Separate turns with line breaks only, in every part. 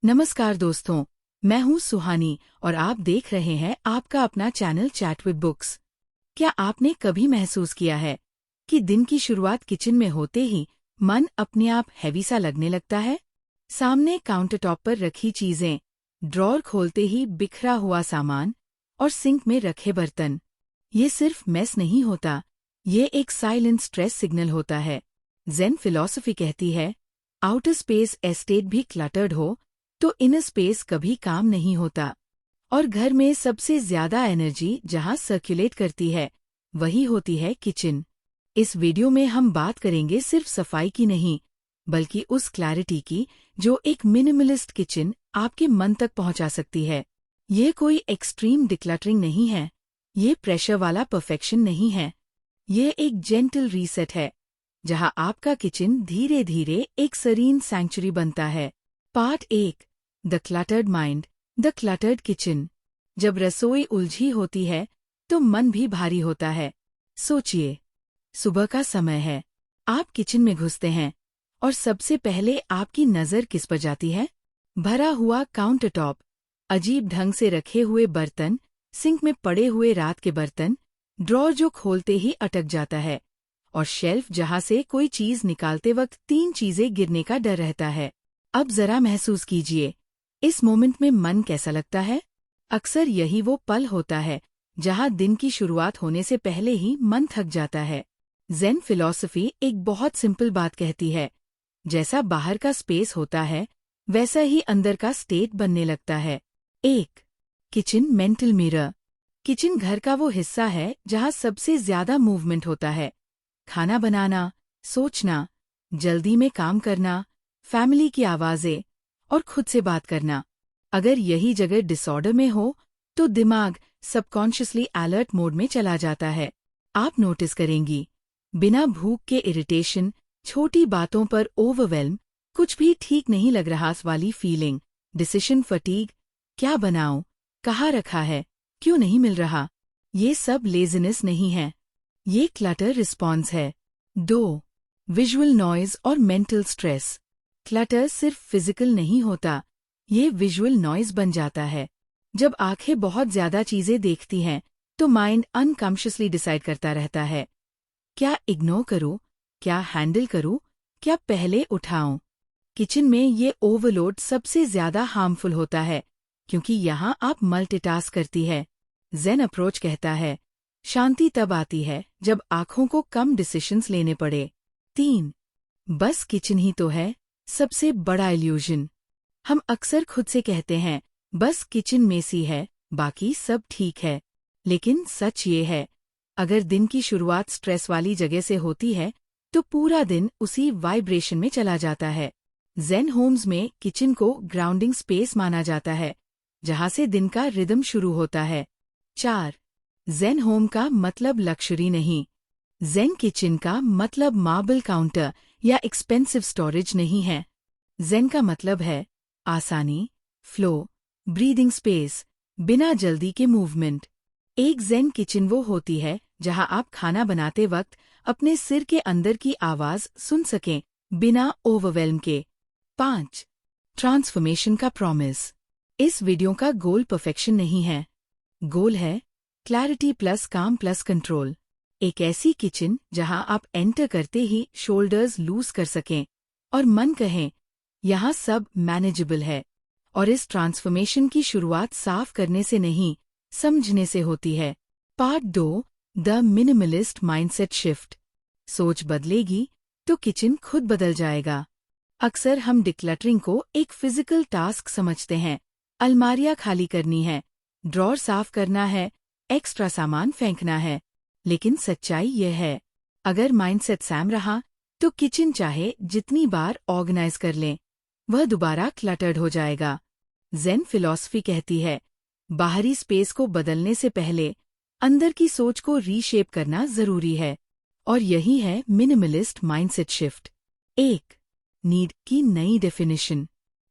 नमस्कार दोस्तों, मैं हूँ सुहानी और आप देख रहे हैं आपका अपना चैनल चैट विद बुक्स। क्या आपने कभी महसूस किया है कि दिन की शुरुआत किचन में होते ही मन अपने आप हैवी सा लगने लगता है? सामने काउंटर टॉप पर रखी चीजें, ड्रॉर खोलते ही बिखरा हुआ सामान और सिंक में रखे बर्तन। ये सिर्फ मेस नहीं होता, ये एक साइलेंट स्ट्रेस सिग्नल होता है। जेन फिलॉसफी कहती है, आउटर स्पेस एस्टेट भी क्लटर्ड हो तो इनर स्पेस कभी काम नहीं होता। और घर में सबसे ज्यादा एनर्जी जहां सर्कुलेट करती है, वही होती है किचन। इस वीडियो में हम बात करेंगे सिर्फ सफाई की नहीं, बल्कि उस क्लैरिटी की जो एक मिनिमलिस्ट किचन आपके मन तक पहुंचा सकती है। ये कोई एक्सट्रीम डिक्लटरिंग नहीं है, ये प्रेशर वाला परफेक्शन नहीं है, ये एक जेंटल रीसेट है, जहां आपका किचन धीरे धीरे एक सरीन सैंक्चुरी बनता है। Part 1, the cluttered mind, the cluttered kitchen. जब रसोई उलझी होती है तो मन भी भारी होता है। सोचिए, सुबह का समय है, आप किचन में घुसते हैं और सबसे पहले आपकी नजर किस पर जाती है? भरा हुआ काउंटर टॉप, अजीब ढंग से रखे हुए बर्तन, सिंक में पड़े हुए रात के बर्तन, ड्रॉर जो खोलते ही अटक जाता है, और शेल्फ जहां से कोई चीज निकालते वक्त 3 चीजें गिरने का डर रहता है। अब जरा महसूस कीजिए, इस मोमेंट में मन कैसा लगता है? अक्सर यही वो पल होता है जहां दिन की शुरुआत होने से पहले ही मन थक जाता है। जेन फिलॉसफी एक बहुत सिंपल बात कहती है, जैसा बाहर का स्पेस होता है वैसा ही अंदर का स्टेट बनने लगता है। 1. Kitchen mental mirror. किचन घर का वो हिस्सा है जहां सबसे ज्यादा मूवमेंट होता है। खाना बनाना, सोचना, जल्दी में काम करना, फैमिली की आवाजें और खुद से बात करना। अगर यही जगह डिसऑर्डर में हो तो दिमाग सबकॉन्शियसली अलर्ट मोड में चला जाता है। आप नोटिस करेंगी, बिना भूख के इरिटेशन, छोटी बातों पर ओवरवेल्म, कुछ भी ठीक नहीं लग रहा वाली फीलिंग, डिसीजन फटीग, क्या बनाऊं, कहाँ रखा है, क्यों नहीं मिल रहा। ये सब लेजीनेस नहीं है, ये क्लटर रिस्पॉन्स है। 2. विजुअल नॉइज और मेंटल स्ट्रेस। क्लटर सिर्फ फिजिकल नहीं होता, ये विजुअल नॉइज बन जाता है। जब आंखें बहुत ज्यादा चीजें देखती हैं तो माइंड अनकॉन्शियसली डिसाइड करता रहता है, क्या इग्नोर करूं, क्या हैंडल करूं, क्या पहले उठाऊं। किचन में ये ओवरलोड सबसे ज्यादा हार्मफुल होता है, क्योंकि यहाँ आप मल्टीटास्क करती है। जेन अप्रोच कहता है, शांति तब आती है जब आंखों को कम डिसीजंस लेने पड़े। 3. बस किचन ही तो है सबसे बड़ा इल्यूजन। हम अक्सर खुद से कहते हैं, बस किचन मेसी है, बाकी सब ठीक है। लेकिन सच ये है, अगर दिन की शुरुआत स्ट्रेस वाली जगह से होती है तो पूरा दिन उसी वाइब्रेशन में चला जाता है। जेन होम्स में किचन को ग्राउंडिंग स्पेस माना जाता है, जहां से दिन का रिदम शुरू होता है। 4. जेन होम का मतलब लक्जरी नहीं, जेन किचन का मतलब मार्बल काउंटर या एक्सपेंसिव स्टोरेज नहीं है। जेन का मतलब है आसानी, फ्लो, ब्रीदिंग स्पेस, बिना जल्दी के मूवमेंट। एक जेन किचन वो होती है जहां आप खाना बनाते वक्त अपने सिर के अंदर की आवाज सुन सकें, बिना ओवरवेल्म के। 5. ट्रांसफॉर्मेशन का प्रॉमिस। इस वीडियो का गोल परफेक्शन नहीं है, गोल है क्लैरिटी प्लस काम प्लस कंट्रोल। एक ऐसी किचन जहां आप एंटर करते ही शोल्डर्स लूज कर सकें और मन कहें, यहाँ सब मैनेजेबल है। और इस ट्रांसफॉर्मेशन की शुरुआत साफ करने से नहीं, समझने से होती है। Part 2, the minimalist mindset shift. सोच बदलेगी तो किचन खुद बदल जाएगा। अक्सर हम डिक्लटरिंग को एक फिजिकल टास्क समझते हैं, अलमारियां खाली करनी है, ड्रॉर साफ करना है, एक्स्ट्रा सामान फेंकना है। लेकिन सच्चाई यह है, अगर माइंडसेट सैम रहा तो किचन चाहे जितनी बार ऑर्गेनाइज कर लें, वह दोबारा क्लटर्ड हो जाएगा। जेन फिलॉसफी कहती है, बाहरी स्पेस को बदलने से पहले अंदर की सोच को रीशेप करना जरूरी है। और यही है मिनिमलिस्ट माइंडसेट शिफ्ट। 1. नीड की नई डेफिनेशन।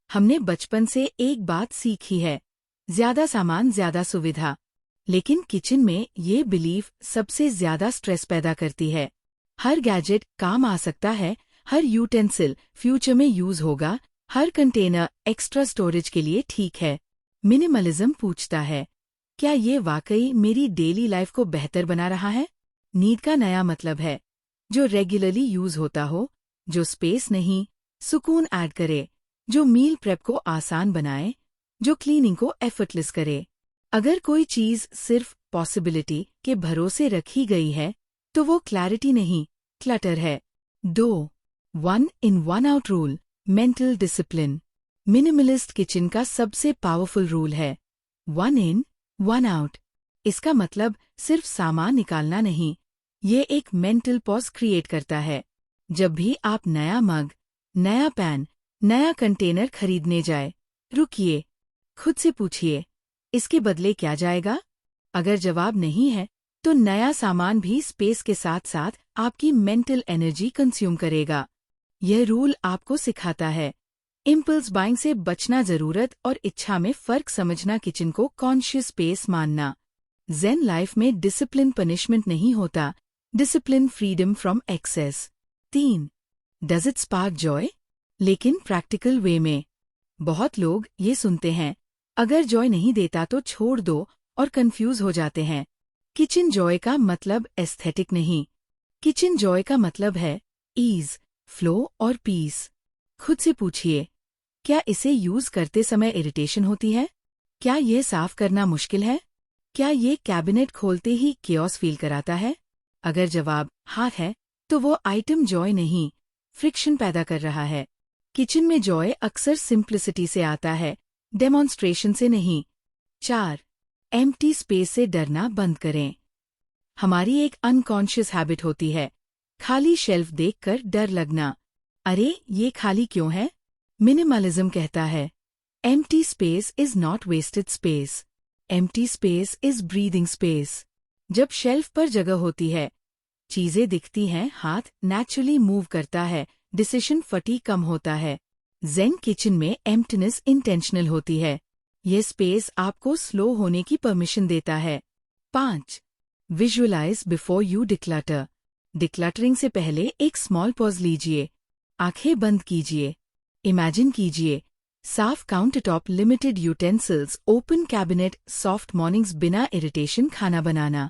हमने बचपन से एक बात सीखी है, ज्यादा सामान ज्यादा सुविधा। लेकिन किचन में ये बिलीफ सबसे ज्यादा स्ट्रेस पैदा करती है। हर गैजेट काम आ सकता है, हर यूटेंसिल फ्यूचर में यूज होगा, हर कंटेनर एक्स्ट्रा स्टोरेज के लिए ठीक है। मिनिमलिज्म पूछता है, क्या ये वाकई मेरी डेली लाइफ को बेहतर बना रहा है? नीड का नया मतलब है जो रेगुलरली यूज होता हो, जो स्पेस नहीं, सुकून ऐड करे, जो मील प्रेप को आसान बनाए, जो क्लीनिंग को एफर्टलेस करे। अगर कोई चीज सिर्फ पॉसिबिलिटी के भरोसे रखी गई है तो वो क्लैरिटी नहीं, क्लटर है। 2. 1 in 1 out rule, mental discipline. Minimalist kitchen का सबसे पावरफुल रूल है 1 in 1 out। इसका मतलब सिर्फ सामान निकालना नहीं, ये एक मेंटल पॉज क्रिएट करता है। जब भी आप नया मग, नया पैन, नया कंटेनर खरीदने जाए, रुकिए, खुद से पूछिए, इसके बदले क्या जाएगा? अगर जवाब नहीं है तो नया सामान भी स्पेस के साथ साथ आपकी मेंटल एनर्जी कंज्यूम करेगा। यह रूल आपको सिखाता है इम्पल्स बाइंग से बचना, जरूरत और इच्छा में फर्क समझना, किचन को कॉन्शियस स्पेस मानना। ज़ेन लाइफ में डिसिप्लिन पनिशमेंट नहीं होता, discipline freedom from excess. 3. Does it spark joy? लेकिन प्रैक्टिकल वे में। बहुत लोग ये सुनते हैं, अगर जॉय नहीं देता तो छोड़ दो, और कंफ्यूज हो जाते हैं। किचन जॉय का मतलब एस्थेटिक नहीं, किचन जॉय का मतलब है ईज, फ्लो और पीस। खुद से पूछिए, क्या इसे यूज करते समय इरिटेशन होती है? क्या ये साफ करना मुश्किल है? क्या ये कैबिनेट खोलते ही केओस फील कराता है? अगर जवाब हाँ है तो वो आइटम जॉय नहीं, फ्रिक्शन पैदा कर रहा है। किचन में जॉय अक्सर सिंप्लिसिटी से आता है, डेमोन्स्ट्रेशन से नहीं। 4. एम्प्टी स्पेस से डरना बंद करें। हमारी एक अनकॉन्शियस हैबिट होती है खाली शेल्फ देखकर डर लगना, अरे ये खाली क्यों है? मिनिमलिज्म कहता है empty space is not wasted space, empty space is breathing space. जब शेल्फ पर जगह होती है, चीजें दिखती हैं, हाथ नेचुरली मूव करता है, डिसीजन फटीग कम होता है। ज़ेन किचन में एम्प्टीनेस इंटेंशनल होती है, यह स्पेस आपको स्लो होने की परमिशन देता है। 5. Visualise before you declutter. Decluttering से पहले एक स्मॉल पॉज लीजिए, आंखें बंद कीजिए, इमेजिन कीजिए साफ countertop, limited utensils, open cabinet, soft mornings, बिना इरिटेशन खाना बनाना।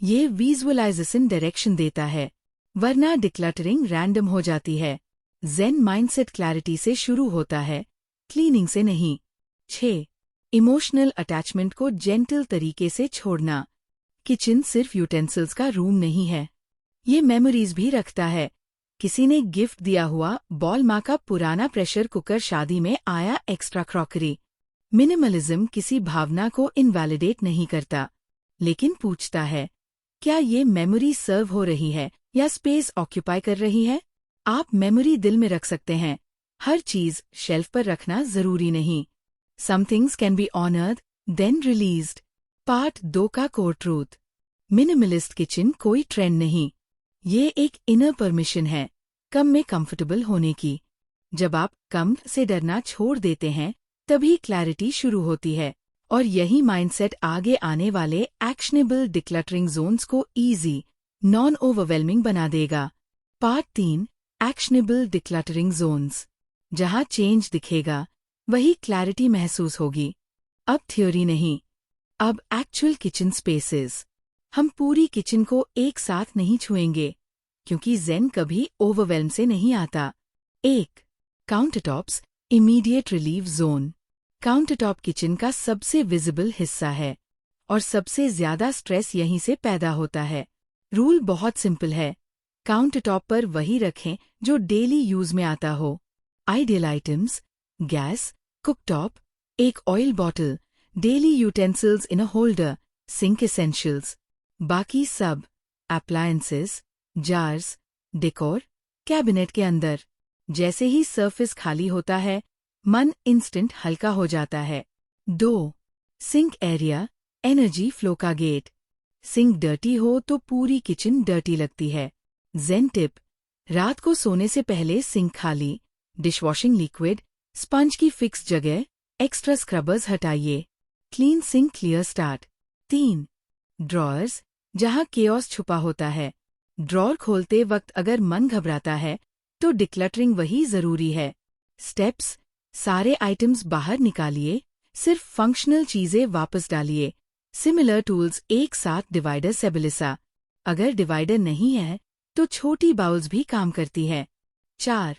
ये विजुअलाइजेशन डायरेक्शन देता है, वरना डिक्लटरिंग रैंडम हो जाती है। ज़ेन माइंडसेट क्लैरिटी से शुरू होता है, क्लीनिंग से नहीं। 6. इमोशनल अटैचमेंट को जेंटल तरीके से छोड़ना। किचन सिर्फ यूटेंसिल्स का रूम नहीं है, ये मेमोरीज भी रखता है। किसी ने गिफ्ट दिया हुआ बॉल माँ का पुराना प्रेशर कुकर, शादी में आया एक्स्ट्रा क्रॉकरी। मिनिमलिज्म किसी भावना को इनवैलिडेट नहीं करता, लेकिन पूछता है, क्या ये मेमोरी सर्व हो रही है या स्पेस ऑक्यूपाई कर रही है? आप मेमोरी दिल में रख सकते हैं, हर चीज शेल्फ पर रखना जरूरी नहीं। Some things can be honoured then released. Part 2 का कोर ट्रूथ। मिनिमलिस्ट किचन कोई ट्रेंड नहीं, ये एक इनर परमिशन है कम में कंफर्टेबल होने की। जब आप कम से डरना छोड़ देते हैं तभी क्लैरिटी शुरू होती है, और यही माइंडसेट आगे आने वाले एक्शनेबल डिक्लटरिंग जोन्स को इजी, नॉन ओवरवेलमिंग बना देगा। Part 3 actionable decluttering zones. जहां चेंज दिखेगा वही क्लैरिटी महसूस होगी। अब थ्योरी नहीं, अब एक्चुअल किचन स्पेसेस। हम पूरी किचन को एक साथ नहीं छुएंगे, क्योंकि ज़ेन कभी ओवरवेल्म से नहीं आता। 1. Countertops, immediate relief zone. Countertop kitchen का सबसे विजिबल हिस्सा है, और सबसे ज्यादा स्ट्रेस यहीं से पैदा होता है। रूल बहुत सिंपल है, काउंटरटॉप पर वही रखें जो डेली यूज में आता हो। आइडियल आइटम्स, गैस, कुकटॉप, एक ऑयल बॉटल, डेली यूटेंसिल्स इन अ होल्डर, सिंक एसेंशियल्स। बाकी सब अप्लायंसेस, जार्स, डेकोर, कैबिनेट के अंदर। जैसे ही सरफेस खाली होता है, मन इंस्टेंट हल्का हो जाता है। 2. सिंक एरिया, एनर्जी फ्लो का गेट। सिंक डर्टी हो तो पूरी किचन डर्टी लगती है। ज़ेन टिप, रात को सोने से पहले सिंक खाली, डिशवॉशिंग लिक्विड, स्पंज की फिक्स जगह, एक्स्ट्रा स्क्रबर्स हटाइए। Clean sink clear start. 3. Drawers, जहां केओस छुपा होता है। ड्रॉअर खोलते वक्त अगर मन घबराता है तो डिक्लटरिंग वही जरूरी है। स्टेप्स, सारे आइटम्स बाहर निकालिए, सिर्फ फंक्शनल चीजें वापस डालिए। सिमिलर टूल्स एक साथ डिवाइडर सेबिलिसा। अगर डिवाइडर नहीं है तो छोटी बाउल्स भी काम करती है। 4.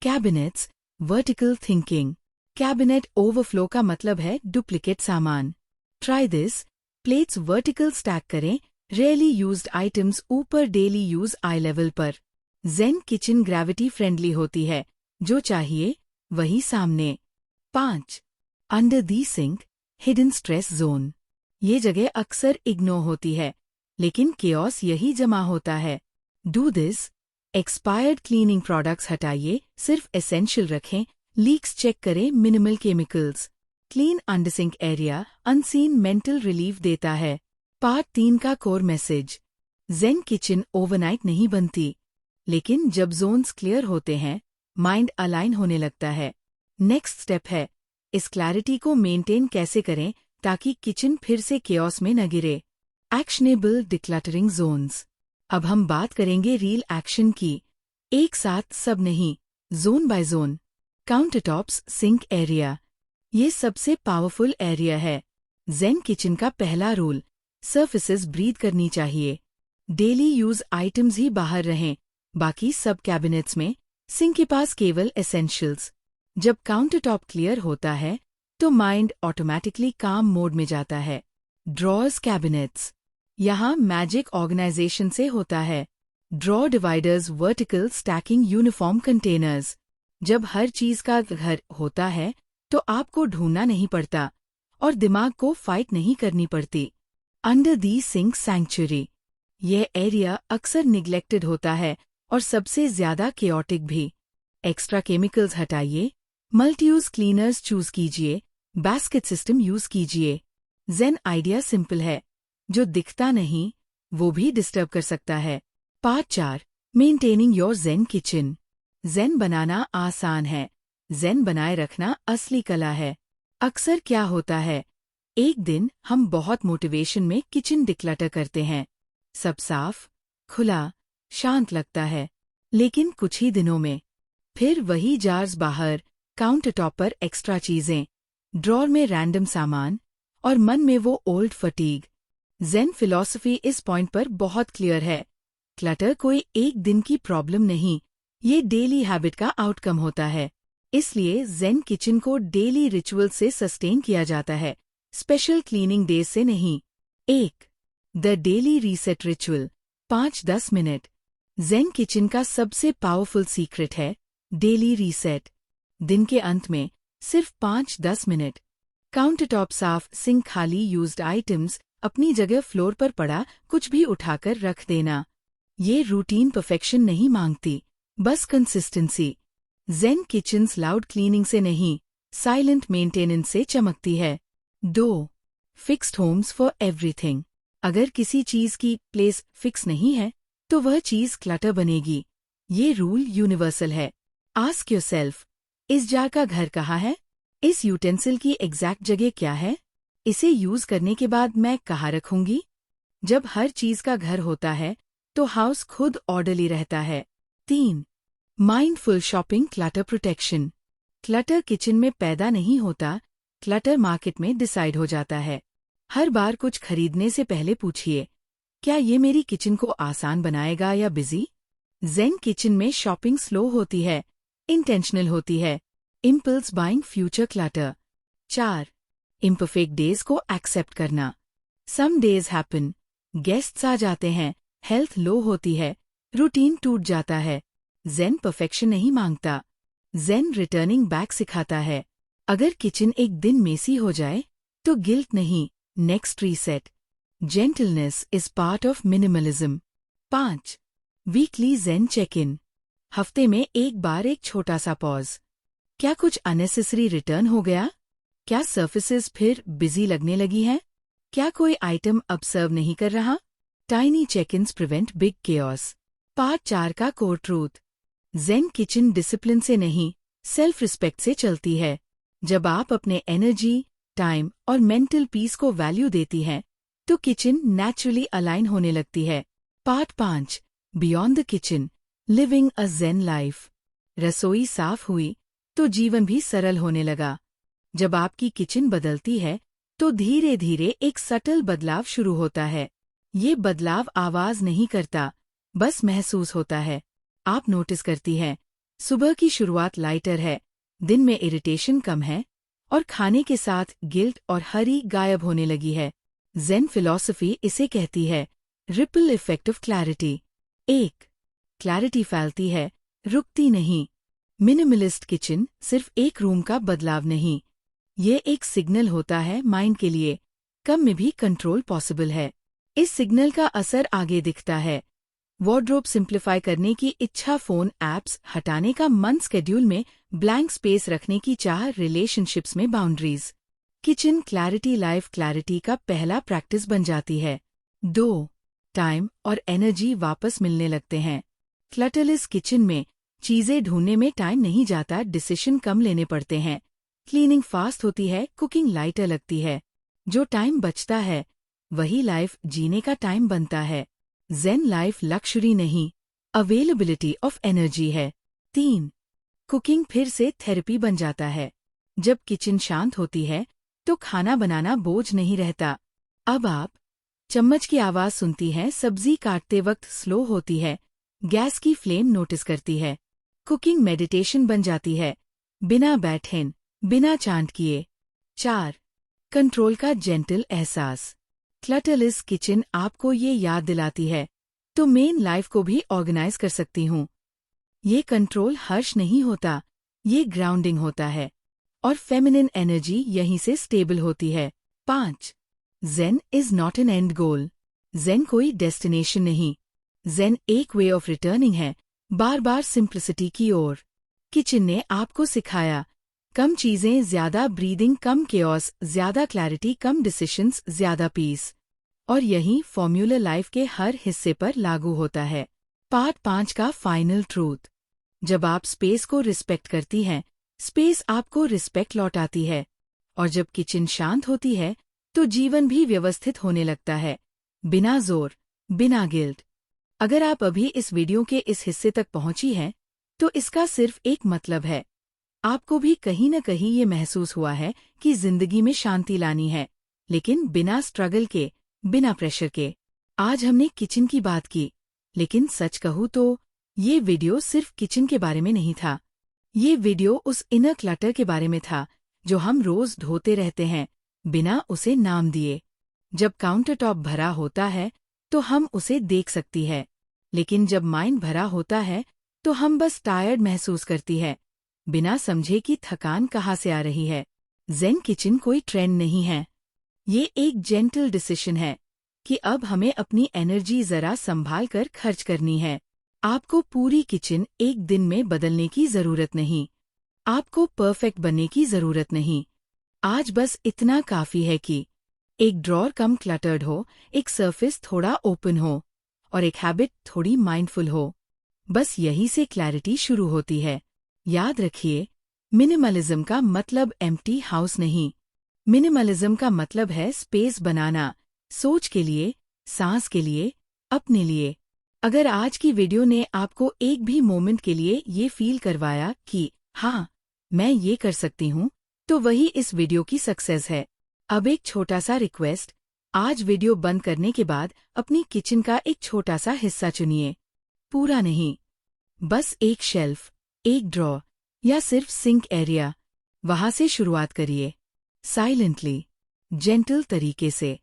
Cabinets, vertical thinking. Cabinet overflow का मतलब है डुप्लीकेट सामान। Try this. Plates vertical stack करें, रेयरली यूज्ड आइटम्स ऊपर, डेली यूज आई लेवल पर। जेन किचन ग्रेविटी फ्रेंडली होती है, जो चाहिए वही सामने। 5. Under the sink, hidden stress zone. ये जगह अक्सर इग्नोर होती है, लेकिन केओस यही जमा होता है। Do this. Expired cleaning products हटाइए, सिर्फ एसेंशियल रखें, लीक्स चेक करें, minimal chemicals. Clean under sink area, unseen mental relief देता है। पार्ट 3 का core message. Zen kitchen overnight नहीं बनती, लेकिन जब जोन्स क्लियर होते हैं, माइंड अलाइन होने लगता है। नेक्स्ट स्टेप है, इस क्लैरिटी को मेंटेन कैसे करें ताकि किचन फिर से केओस में न गिरे। Actionable decluttering zones. अब हम बात करेंगे रियल एक्शन की। एक साथ सब नहीं, zone by zone. Countertops, sink area. ये सबसे पावरफुल एरिया है। जेन किचन का पहला रूल, सर्फेसेस ब्रीथ करनी चाहिए। डेली यूज आइटम्स ही बाहर रहें, बाकी सब कैबिनेट्स में। सिंक के पास केवल एसेंशियल्स। जब काउंटरटॉप क्लियर होता है तो माइंड ऑटोमेटिकली काम मोड में जाता है। Drawers cabinets. यहाँ मैजिक ऑर्गेनाइजेशन से होता है। Draw dividers, vertical stacking, uniform containers. जब हर चीज का घर होता है तो आपको ढूंढना नहीं पड़ता और दिमाग को फाइट नहीं करनी पड़ती। Under the sink sanctuary. यह एरिया अक्सर निग्लेक्टेड होता है और सबसे ज्यादा केओटिक भी। एक्स्ट्रा केमिकल्स हटाइए, मल्टीयूज क्लीनर्स चूज कीजिए, बास्केट सिस्टम यूज कीजिए। जेन आइडिया सिंपल है, जो दिखता नहीं वो भी डिस्टर्ब कर सकता है। Part 4, maintaining your Zen kitchen. Zen बनाना आसान है, जेन बनाए रखना असली कला है। अक्सर क्या होता है, एक दिन हम बहुत मोटिवेशन में किचन डिक्लटर करते हैं, सब साफ, खुला, शांत लगता है। लेकिन कुछ ही दिनों में फिर वही जार्स बाहर, काउंटरटॉप पर एक्स्ट्रा चीजें, ड्रॉर में रैंडम सामान और मन में वो ओल्ड फटीग। जेन फिलॉसफी इस पॉइंट पर बहुत क्लियर है। क्लटर कोई एक दिन की प्रॉब्लम नहीं, ये डेली हैबिट का आउटकम होता है। इसलिए जेन किचन को डेली रिचुअल से सस्टेन किया जाता है, स्पेशल क्लीनिंग डेज से नहीं। 1. The daily reset ritual, 5-10 minute. Zen kitchen का सबसे पावरफुल सीक्रेट है डेली रीसेट। दिन के अंत में सिर्फ 5-10 मिनट। काउंटरटॉप साफ, सिंक खाली, यूज्ड आइटम्स अपनी जगह, फ्लोर पर पड़ा कुछ भी उठाकर रख देना। ये रूटीन परफेक्शन नहीं मांगती, बस कंसिस्टेंसी। जेन किचन्स लाउड क्लीनिंग से नहीं, साइलेंट मेंटेनेंस से चमकती है। 2. Fixed Holmes for everything. अगर किसी चीज की प्लेस फिक्स नहीं है तो वह चीज क्लटर बनेगी। ये रूल यूनिवर्सल है। आस्क योरसेल्फ, इस जार का घर कहाँ है? इस यूटेंसिल की एग्जैक्ट जगह क्या है? इसे यूज करने के बाद मैं कहाँ रखूंगी? जब हर चीज का घर होता है तो हाउस खुद ऑर्डरली रहता है। 3. Mindful shopping, clutter protection. Clutter kitchen में पैदा नहीं होता, क्लटर मार्केट में डिसाइड हो जाता है। हर बार कुछ खरीदने से पहले पूछिए, क्या ये मेरी किचन को आसान बनाएगा या बिजी? जेन किचन में शॉपिंग स्लो होती है, इंटेंशनल होती है। Impulse buying, future clutter. 4. Imperfect days को एक्सेप्ट करना। सम डेज हैपन, गेस्ट्स आ जाते हैं, हेल्थ लो होती है, रूटीन टूट जाता है। जेन परफेक्शन नहीं मांगता, जेन रिटर्निंग बैक सिखाता है। अगर किचन एक दिन मेसी हो जाए तो गिल्ट नहीं, next reset. Gentleness is part of minimalism. 5. Weekly zen check in. हफ्ते में एक बार एक छोटा सा पॉज। क्या कुछ अननेसेसरी रिटर्न हो गया? क्या सर्फेसेस फिर बिजी लगने लगी हैं? क्या कोई आइटम अब सर्व नहीं कर रहा? Tiny check ins prevent big chaos. Part 4 का कोर ट्रूथ। जेन किचन डिसिप्लिन से नहीं, सेल्फ रिस्पेक्ट से चलती है। जब आप अपने एनर्जी, टाइम और मेंटल पीस को वैल्यू देती हैं, तो किचन नेचुरली अलाइन होने लगती है। Part 5, beyond the kitchen, living a zen life. रसोई साफ हुई तो जीवन भी सरल होने लगा। जब आपकी किचन बदलती है तो धीरे धीरे एक सटल बदलाव शुरू होता है। ये बदलाव आवाज नहीं करता, बस महसूस होता है। आप नोटिस करती हैं, सुबह की शुरुआत लाइटर है, दिन में इरिटेशन कम है और खाने के साथ गिल्ट और हरी गायब होने लगी है। ज़ेन फिलॉसफी इसे कहती है रिपल इफेक्ट ऑफ क्लैरिटी। एक, क्लैरिटी फैलती है, रुकती नहीं। मिनिमलिस्ट किचन सिर्फ एक रूम का बदलाव नहीं, ये एक सिग्नल होता है माइंड के लिए, कम में भी कंट्रोल पॉसिबल है। इस सिग्नल का असर आगे दिखता है। वार्डरोब सिंप्लीफाई करने की इच्छा, फोन ऐप्स हटाने का मन, स्केड्यूल में ब्लैंक स्पेस रखने की चाह, रिलेशनशिप्स में boundaries. Kitchen clarity life clarity का पहला प्रैक्टिस बन जाती है। 2, टाइम और एनर्जी वापस मिलने लगते हैं। क्लटरलेस किचन में चीजें ढूंढने में टाइम नहीं जाता, डिसीजन कम लेने पड़ते हैं। क्लीनिंग फास्ट होती है, कुकिंग लाइटर लगती है। जो टाइम बचता है वही लाइफ जीने का टाइम बनता है। ज़ेन लाइफ लक्ष्री नहीं, अवेलेबिलिटी ऑफ एनर्जी है। 3, कुकिंग फिर से थेरेपी बन जाता है। जब किचन शांत होती है तो खाना बनाना बोझ नहीं रहता। अब आप चम्मच की आवाज सुनती हैं, सब्जी काटते वक्त स्लो होती है, गैस की फ्लेम नोटिस करती है। कुकिंग मेडिटेशन बन जाती है, बिना बैठे, बिना चांट किए। 4, कंट्रोल का जेंटल एहसास। क्लटरलेस किचन आपको ये याद दिलाती है, तो मेन लाइफ को भी ऑर्गेनाइज कर सकती हूँ। ये कंट्रोल हर्ष नहीं होता, ये ग्राउंडिंग होता है और फेमिनिन एनर्जी यहीं से स्टेबल होती है। 5, zen is not an end goal. Zen कोई डेस्टिनेशन नहीं, ज़ेन एक वे ऑफ रिटर्निंग है, बार बार सिंप्लिसिटी की ओर। किचन ने आपको सिखाया, कम चीजें ज्यादा ब्रीदिंग, कम केओस ज्यादा क्लैरिटी, कम डिसीशंस ज्यादा पीस। और यही फॉर्मूला लाइफ के हर हिस्से पर लागू होता है। पार्ट 5 का फाइनल ट्रूथ। जब आप स्पेस को रिस्पेक्ट करती हैं, स्पेस आपको रिस्पेक्ट लौटाती है। और जब किचन शांत होती है तो जीवन भी व्यवस्थित होने लगता है, बिना जोर, बिना गिल्ट। अगर आप अभी इस वीडियो के इस हिस्से तक पहुंची हैं तो इसका सिर्फ एक मतलब है, आपको भी कहीं न कहीं ये महसूस हुआ है कि जिंदगी में शांति लानी है, लेकिन बिना स्ट्रगल के, बिना प्रेशर के। आज हमने किचन की बात की, लेकिन सच कहूँ तो ये वीडियो सिर्फ किचन के बारे में नहीं था। ये वीडियो उस इनर क्लटर के बारे में था जो हम रोज ढोते रहते हैं, बिना उसे नाम दिए। जब काउंटर टॉप भरा होता है तो हम उसे देख सकती है, लेकिन जब माइंड भरा होता है तो हम बस टायर्ड महसूस करती है, बिना समझे कि थकान कहाँ से आ रही है। ज़ेन किचन कोई ट्रेंड नहीं है, ये एक जेंटल डिसीजन है कि अब हमें अपनी एनर्जी जरा संभाल कर खर्च करनी है। आपको पूरी किचन एक दिन में बदलने की जरूरत नहीं, आपको परफेक्ट बनने की जरूरत नहीं। आज बस इतना काफी है कि एक ड्रॉर कम क्लटर्ड हो, एक सरफेस थोड़ा ओपन हो और एक हैबिट थोड़ी माइंडफुल हो। बस यही से क्लैरिटी शुरू होती है। याद रखिए, मिनिमलिज्म का मतलब एम्प्टी हाउस नहीं, मिनिमलिज्म का मतलब है स्पेस बनाना, सोच के लिए, सांस के लिए, अपने लिए। अगर आज की वीडियो ने आपको एक भी मोमेंट के लिए ये फील करवाया कि हाँ, मैं ये कर सकती हूँ, तो वही इस वीडियो की सक्सेस है। अब एक छोटा सा रिक्वेस्ट, आज वीडियो बंद करने के बाद अपनी किचन का एक छोटा सा हिस्सा चुनिए, पूरा नहीं, बस एक शेल्फ, एक ड्रॉ या सिर्फ सिंक एरिया। वहां से शुरुआत करिए, साइलेंटली, जेंटल तरीके से।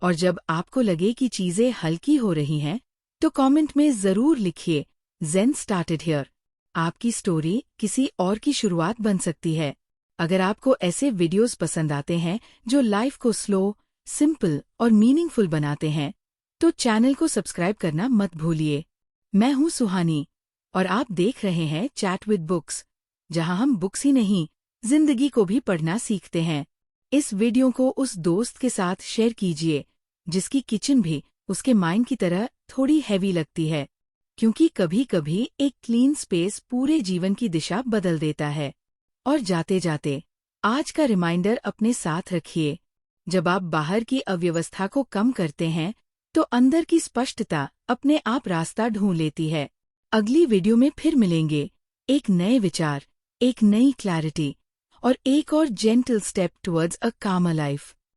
और जब आपको लगे कि चीजें हल्की हो रही हैं, तो कमेंट में जरूर लिखिए, ज़ेन स्टार्टेड हियर। आपकी स्टोरी किसी और की शुरुआत बन सकती है। अगर आपको ऐसे वीडियोस पसंद आते हैं जो लाइफ को स्लो, सिंपल और मीनिंगफुल बनाते हैं, तो चैनल को सब्सक्राइब करना मत भूलिए। मैं हूं सुहानी और आप देख रहे हैं चैट विद बुक्स, जहां हम बुक्स ही नहीं, जिंदगी को भी पढ़ना सीखते हैं। इस वीडियो को उस दोस्त के साथ शेयर कीजिए जिसकी किचन भी उसके माइंड की तरह थोड़ी हैवी लगती है, क्योंकि कभी कभी एक क्लीन स्पेस पूरे जीवन की दिशा बदल देता है। और जाते जाते आज का रिमाइंडर अपने साथ रखिए, जब आप बाहर की अव्यवस्था को कम करते हैं तो अंदर की स्पष्टता अपने आप रास्ता ढूंढ लेती है। अगली वीडियो में फिर मिलेंगे, एक नए विचार, एक नई क्लैरिटी और एक और जेंटल स्टेप टुवर्ड्स अ कामर लाइफ।